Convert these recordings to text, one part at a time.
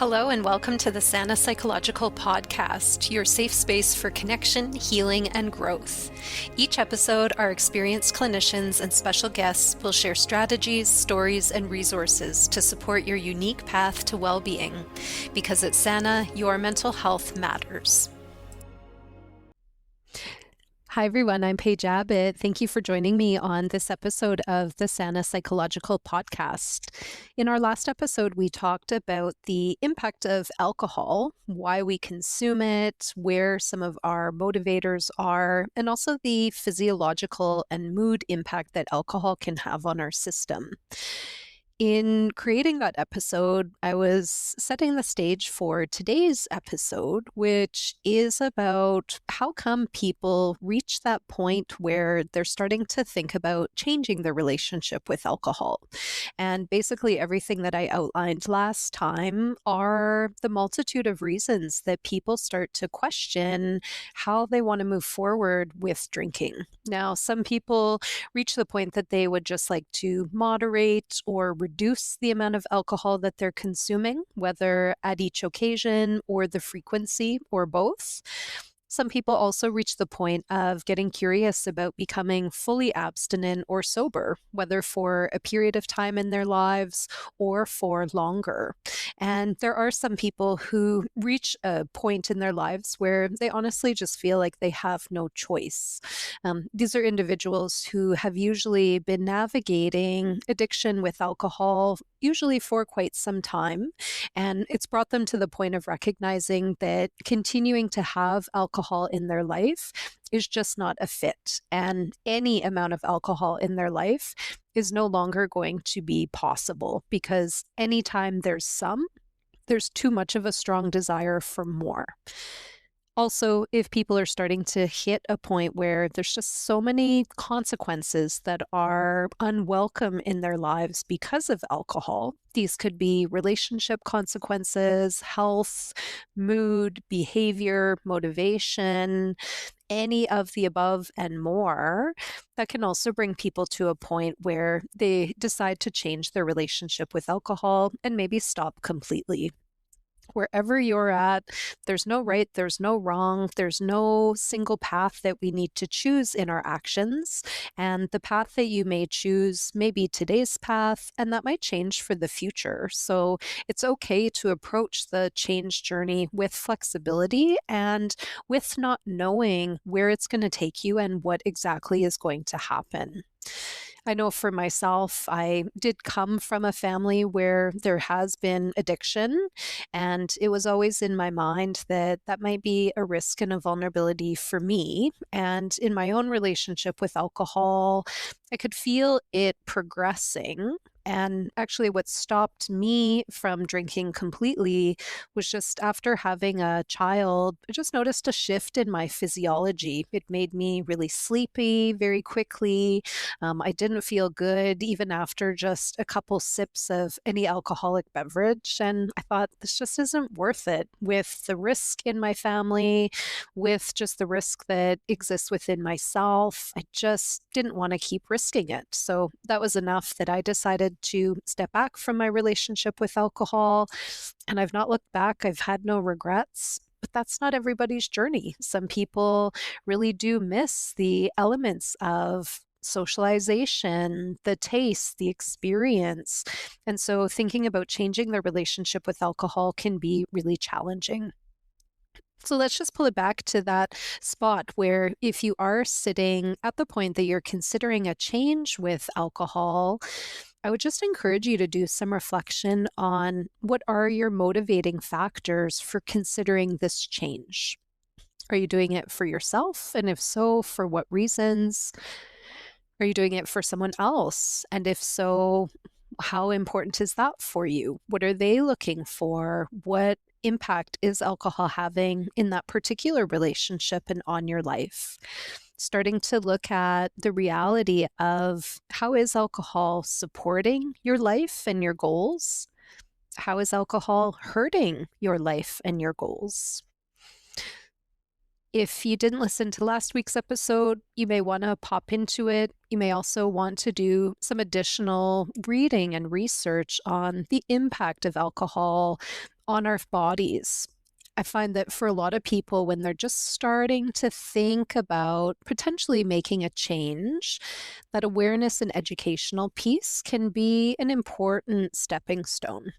Hello and welcome to the Sana Psychological Podcast, your safe space for connection, healing, and growth. Each episode, our experienced clinicians and special guests will share strategies, stories, and resources to support your unique path to well-being. Because at Sana, your mental health matters. Hi, everyone. I'm Paige Abbott. Thank you for joining me on this episode of the Sana Psychological Podcast. In our last episode, we talked about the impact of alcohol, why we consume it, where some of our motivators are, and also the physiological and mood impact that alcohol can have on our system. In creating that episode, I was setting the stage for today's episode, which is about how come people reach that point where they're starting to think about changing their relationship with alcohol. And basically everything that I outlined last time are the multitude of reasons that people start to question how they want to move forward with drinking. Now, some people reach the point that they would just like to moderate or reduce the amount of alcohol that they're consuming, whether at each occasion or the frequency or both. Some people also reach the point of getting curious about becoming fully abstinent or sober, whether for a period of time in their lives or for longer. And there are some people who reach a point in their lives where they honestly just feel like they have no choice. These are individuals who have usually been navigating addiction with alcohol, usually for quite some time. And it's brought them to the point of recognizing that continuing to have alcohol in their life is just not a fit. And any amount of alcohol in their life is no longer going to be possible because anytime there's too much of a strong desire for more. Also, if people are starting to hit a point where there's just so many consequences that are unwelcome in their lives because of alcohol, these could be relationship consequences, health, mood, behavior, motivation, any of the above and more, that can also bring people to a point where they decide to change their relationship with alcohol and maybe stop completely. Wherever you're at, there's no right, there's no wrong, there's no single path that we need to choose in our actions. And the path that you may choose may be today's path, and that might change for the future. So it's okay to approach the change journey with flexibility and with not knowing where it's going to take you and what exactly is going to happen. I know for myself, I did come from a family where there has been addiction, and it was always in my mind that that might be a risk and a vulnerability for me. And in my own relationship with alcohol, I could feel it progressing. And actually, what stopped me from drinking completely was just after having a child, I just noticed a shift in my physiology. It made me really sleepy very quickly. I didn't feel good even after just a couple sips of any alcoholic beverage. And I thought, this just isn't worth it with the risk in my family, with just the risk that exists within myself. I just didn't want to keep risking it. So that was enough that I decided to step back from my relationship with alcohol. And I've not looked back. I've had no regrets. But that's not everybody's journey. Some people really do miss the elements of socialization, the taste, the experience. And so thinking about changing their relationship with alcohol can be really challenging. So let's just pull it back to that spot where if you are sitting at the point that you're considering a change with alcohol, I would just encourage you to do some reflection on what are your motivating factors for considering this change. Are you doing it for yourself? And if so, for what reasons? Are you doing it for someone else? And if so, how important is that for you? What are they looking for? What impact is alcohol having in that particular relationship and on your life? Starting to look at the reality of how is alcohol supporting your life and your goals? How is alcohol hurting your life and your goals? If you didn't listen to last week's episode, you may want to pop into it. You may also want to do some additional reading and research on the impact of alcohol on our bodies. I find that for a lot of people, when they're just starting to think about potentially making a change, that awareness and educational piece can be an important stepping stone.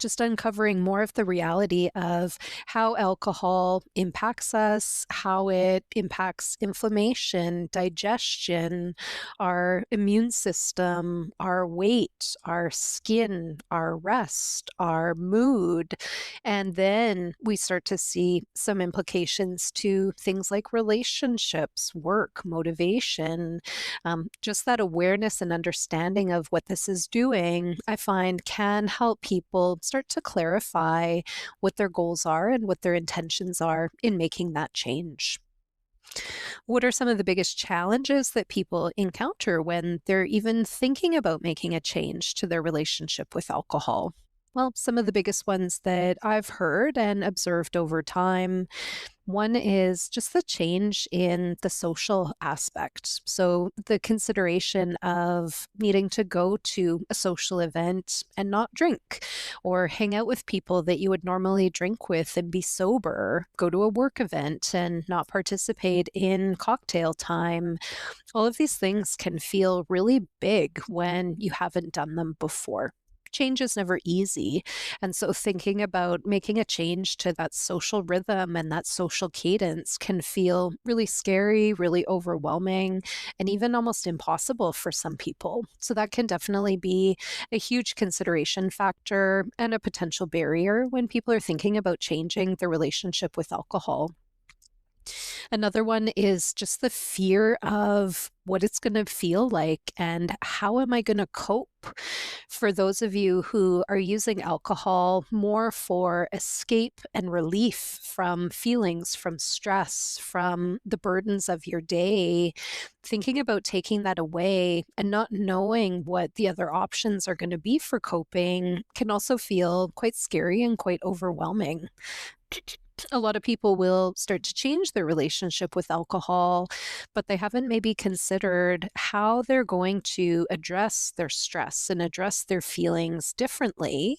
Just uncovering more of the reality of how alcohol impacts us, how it impacts inflammation, digestion, our immune system, our weight, our skin, our rest, our mood. And then we start to see some implications to things like relationships, work, motivation, just that awareness and understanding of what this is doing, I find can help people start to clarify what their goals are and what their intentions are in making that change. What are some of the biggest challenges that people encounter when they're even thinking about making a change to their relationship with alcohol? Well, some of the biggest ones that I've heard and observed over time, one is just the change in the social aspect. So, the consideration of needing to go to a social event and not drink, or hang out with people that you would normally drink with and be sober, go to a work event and not participate in cocktail time. All of these things can feel really big when you haven't done them before. Change is never easy. And so thinking about making a change to that social rhythm and that social cadence can feel really scary, really overwhelming, and even almost impossible for some people. So that can definitely be a huge consideration factor and a potential barrier when people are thinking about changing their relationship with alcohol. Another one is just the fear of what it's going to feel like and how am I going to cope? For those of you who are using alcohol more for escape and relief from feelings, from stress, from the burdens of your day, thinking about taking that away and not knowing what the other options are going to be for coping can also feel quite scary and quite overwhelming. A lot of people will start to change their relationship with alcohol, but they haven't maybe considered how they're going to address their stress and address their feelings differently.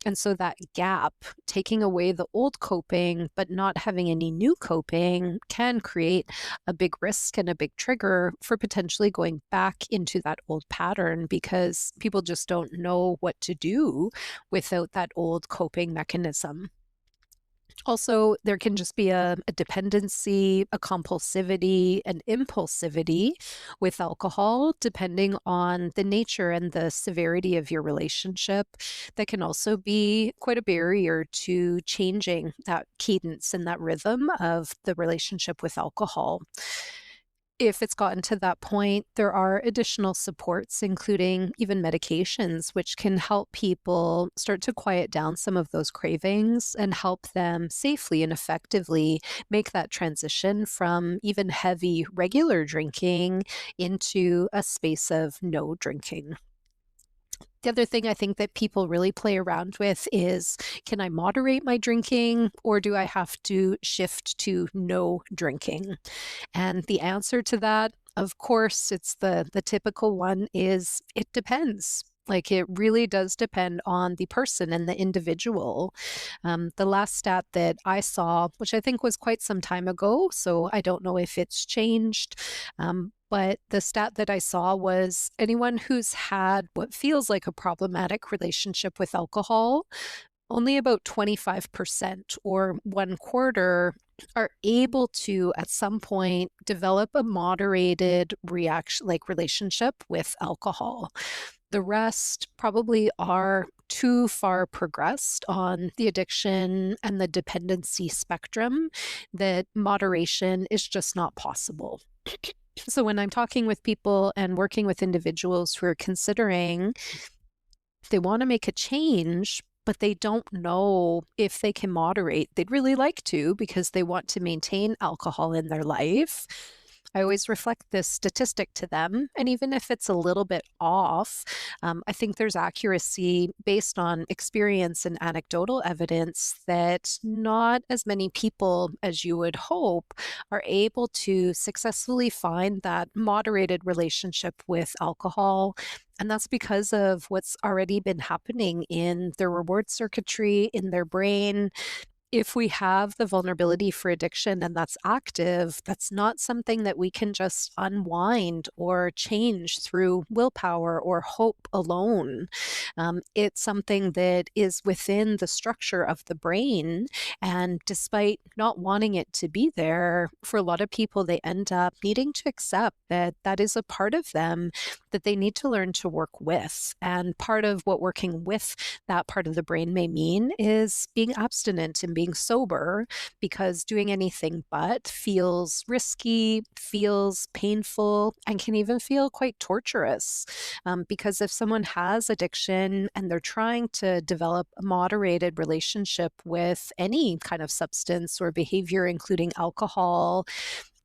And so that gap, taking away the old coping, but not having any new coping, can create a big risk and a big trigger for potentially going back into that old pattern because people just don't know what to do without that old coping mechanism. Also, there can just be a dependency, a compulsivity, an impulsivity with alcohol, depending on the nature and the severity of your relationship. That can also be quite a barrier to changing that cadence and that rhythm of the relationship with alcohol. If it's gotten to that point, there are additional supports, including even medications, which can help people start to quiet down some of those cravings and help them safely and effectively make that transition from even heavy regular drinking into a space of no drinking. The other thing I think that people really play around with is, can I moderate my drinking or do I have to shift to no drinking? And the answer to that, of course, it's the typical one is it depends. Like it really does depend on the person and the individual. The last stat that I saw, which I think was quite some time ago, so I don't know if it's changed, but the stat that I saw was anyone who's had what feels like a problematic relationship with alcohol, only about 25% or one quarter are able to at some point develop a moderated reaction like relationship with alcohol. The rest probably are too far progressed on the addiction and the dependency spectrum that moderation is just not possible. So when I'm talking with people and working with individuals who are considering they want to make a change, but they don't know if they can moderate. They'd really like to because they want to maintain alcohol in their life. I always reflect this statistic to them. And even if it's a little bit off, I think there's accuracy based on experience and anecdotal evidence that not as many people as you would hope are able to successfully find that moderated relationship with alcohol. And that's because of what's already been happening in their reward circuitry, in their brain. If we have the vulnerability for addiction and that's active, that's not something that we can just unwind or change through willpower or hope alone. It's something that is within the structure of the brain. And despite not wanting it to be there, for a lot of people, they end up needing to accept that that is a part of them that they need to learn to work with. And part of what working with that part of the brain may mean is being abstinent and being sober, because doing anything but feels risky, feels painful, and can even feel quite torturous. Because if someone has addiction and they're trying to develop a moderated relationship with any kind of substance or behavior, including alcohol,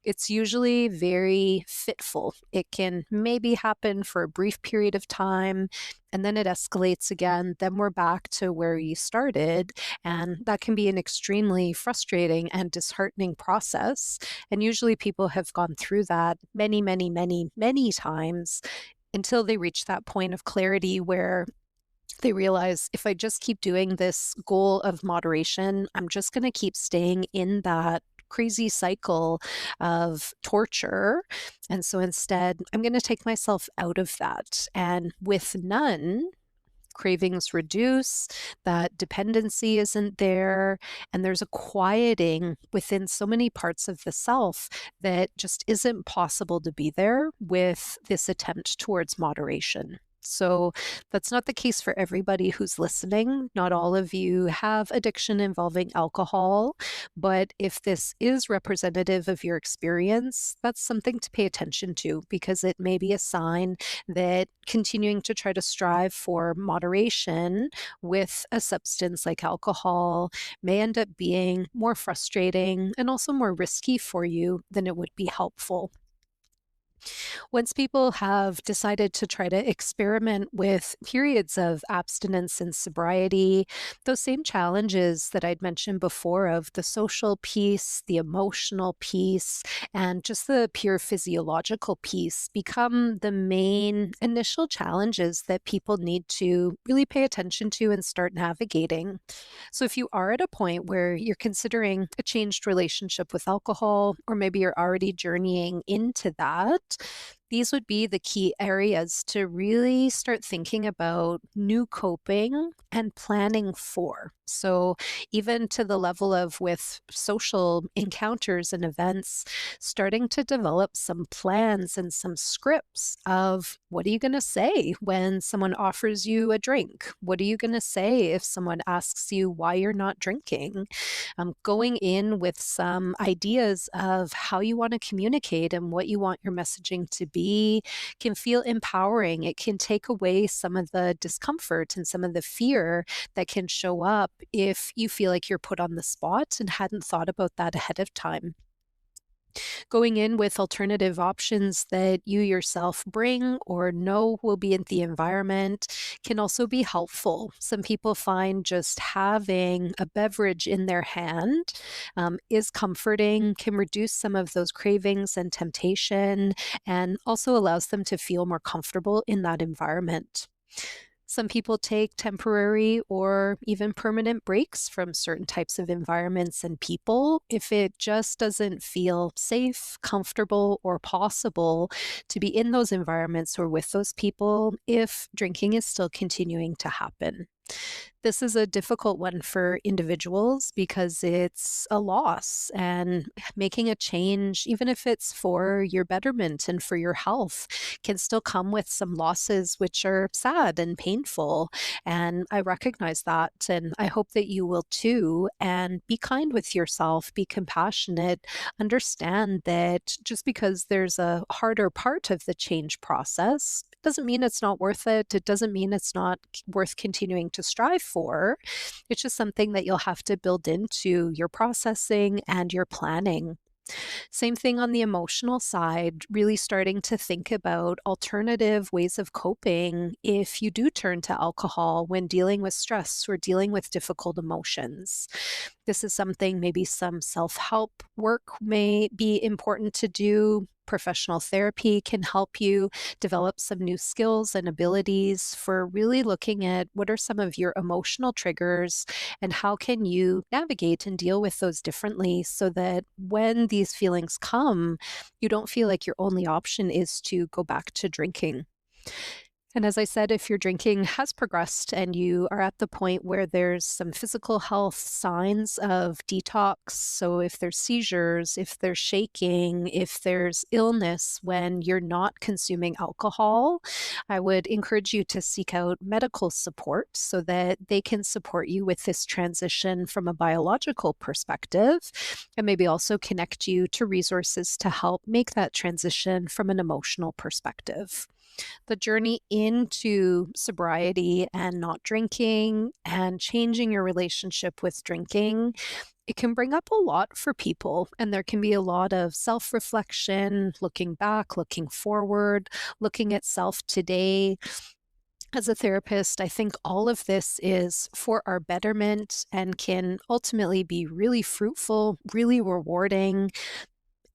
it's usually very fitful. It can maybe happen for a brief period of time, and then it escalates again. Then we're back to where you started. And that can be an extremely frustrating and disheartening process. And usually people have gone through that many, many, many, many times until they reach that point of clarity where they realize, if I just keep doing this goal of moderation, I'm just going to keep staying in that crazy cycle of torture. And so instead, I'm going to take myself out of that. And with none, cravings reduce, that dependency isn't there, and there's a quieting within so many parts of the self that just isn't possible to be there with this attempt towards moderation. So that's not the case for everybody who's listening. Not all of you have addiction involving alcohol, but if this is representative of your experience, that's something to pay attention to, because it may be a sign that continuing to try to strive for moderation with a substance like alcohol may end up being more frustrating and also more risky for you than it would be helpful. Once people have decided to try to experiment with periods of abstinence and sobriety, those same challenges that I'd mentioned before of the social piece, the emotional piece, and just the pure physiological piece become the main initial challenges that people need to really pay attention to and start navigating. So if you are at a point where you're considering a changed relationship with alcohol, or maybe you're already journeying into that, these would be the key areas to really start thinking about new coping and planning for. So, even to the level of with social encounters and events, starting to develop some plans and some scripts of, what are you going to say when someone offers you a drink? What are you going to say if someone asks you why you're not drinking? Going in with some ideas of how you want to communicate and what you want your messaging to be can feel empowering. It can take away some of the discomfort and some of the fear that can show up if you feel like you're put on the spot and hadn't thought about that ahead of time. Going in with alternative options that you yourself bring or know will be in the environment can also be helpful. Some people find just having a beverage in their hand is comforting, can reduce some of those cravings and temptation, and also allows them to feel more comfortable in that environment. Some people take temporary or even permanent breaks from certain types of environments and people if it just doesn't feel safe, comfortable, or possible to be in those environments or with those people if drinking is still continuing to happen. This is a difficult one for individuals because it's a loss, and making a change, even if it's for your betterment and for your health, can still come with some losses which are sad and painful. And I recognize that, and I hope that you will too. And be kind with yourself, be compassionate, understand that just because there's a harder part of the change process doesn't mean it's not worth it. It doesn't mean it's not worth continuing to strive for. It's just something that you'll have to build into your processing and your planning. Same thing on the emotional side, really starting to think about alternative ways of coping if you do turn to alcohol when dealing with stress or dealing with difficult emotions. This is something maybe some self-help work may be important to do. Professional therapy can help you develop some new skills and abilities for really looking at what are some of your emotional triggers and how can you navigate and deal with those differently so that when these feelings come, you don't feel like your only option is to go back to drinking. And as I said, if your drinking has progressed and you are at the point where there's some physical health signs of detox, so if there's seizures, if there's shaking, if there's illness when you're not consuming alcohol, I would encourage you to seek out medical support so that they can support you with this transition from a biological perspective and maybe also connect you to resources to help make that transition from an emotional perspective. The journey into sobriety and not drinking and changing your relationship with drinking, it can bring up a lot for people. And there can be a lot of self reflection, looking back, looking forward, looking at self today. As a therapist, I think all of this is for our betterment and can ultimately be really fruitful, really rewarding,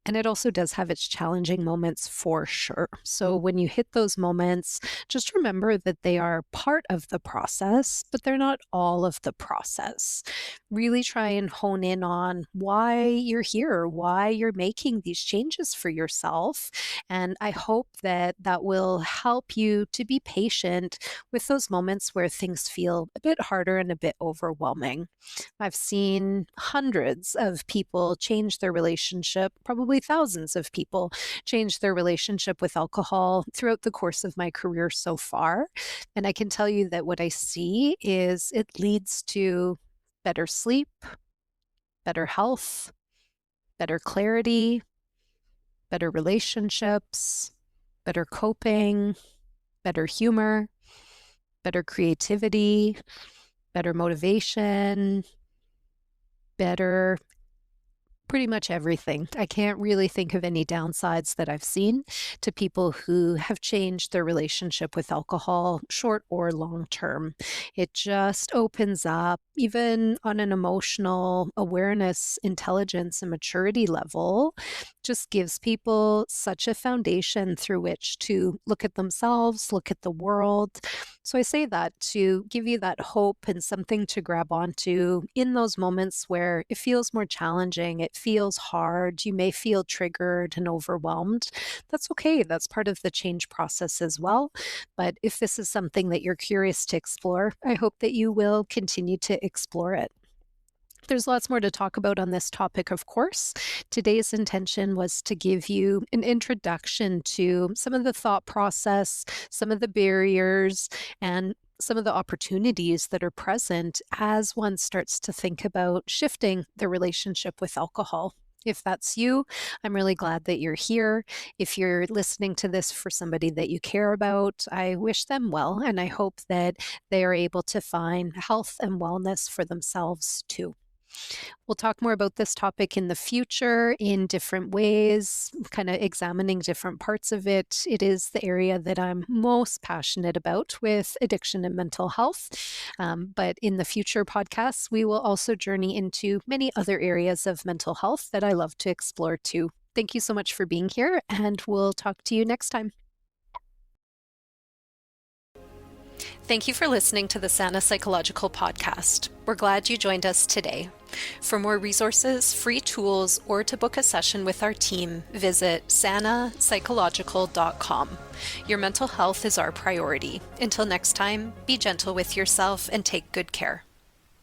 and it also does have its challenging moments for sure. So when you hit those moments, just remember that they are part of the process, but they're not all of the process. Really try and hone in on why you're here, why you're making these changes for yourself. And I hope that that will help you to be patient with those moments where things feel a bit harder and a bit overwhelming. I've seen hundreds of people change their relationship, probably thousands of people change their relationship with alcohol throughout the course of my career so far. And I can tell you that what I see is it leads to better sleep, better health, better clarity, better relationships, better coping, better humor, better creativity, better motivation, better pretty much everything. I can't really think of any downsides that I've seen to people who have changed their relationship with alcohol, short or long term. It just opens up, even on an emotional awareness, intelligence, and maturity level, just gives people such a foundation through which to look at themselves, look at the world. So I say that to give you that hope and something to grab onto in those moments where it feels more challenging, it feels hard, you may feel triggered and overwhelmed. That's okay. That's part of the change process as well. But if this is something that you're curious to explore, I hope that you will continue to explore it. There's lots more to talk about on this topic, of course. Today's intention was to give you an introduction to some of the thought process, some of the barriers, and some of the opportunities that are present as one starts to think about shifting their relationship with alcohol. If that's you, I'm really glad that you're here. If you're listening to this for somebody that you care about, I wish them well, and I hope that they are able to find health and wellness for themselves too. We'll talk more about this topic in the future in different ways, kind of examining different parts of it. It is the area that I'm most passionate about with addiction and mental health. But in the future podcasts, we will also journey into many other areas of mental health that I love to explore too. Thank you so much for being here, and we'll talk to you next time. Thank you for listening to the Sana Psychological Podcast. We're glad you joined us today. For more resources, free tools, or to book a session with our team, visit sanapsychological.com. Your mental health is our priority. Until next time, be gentle with yourself and take good care.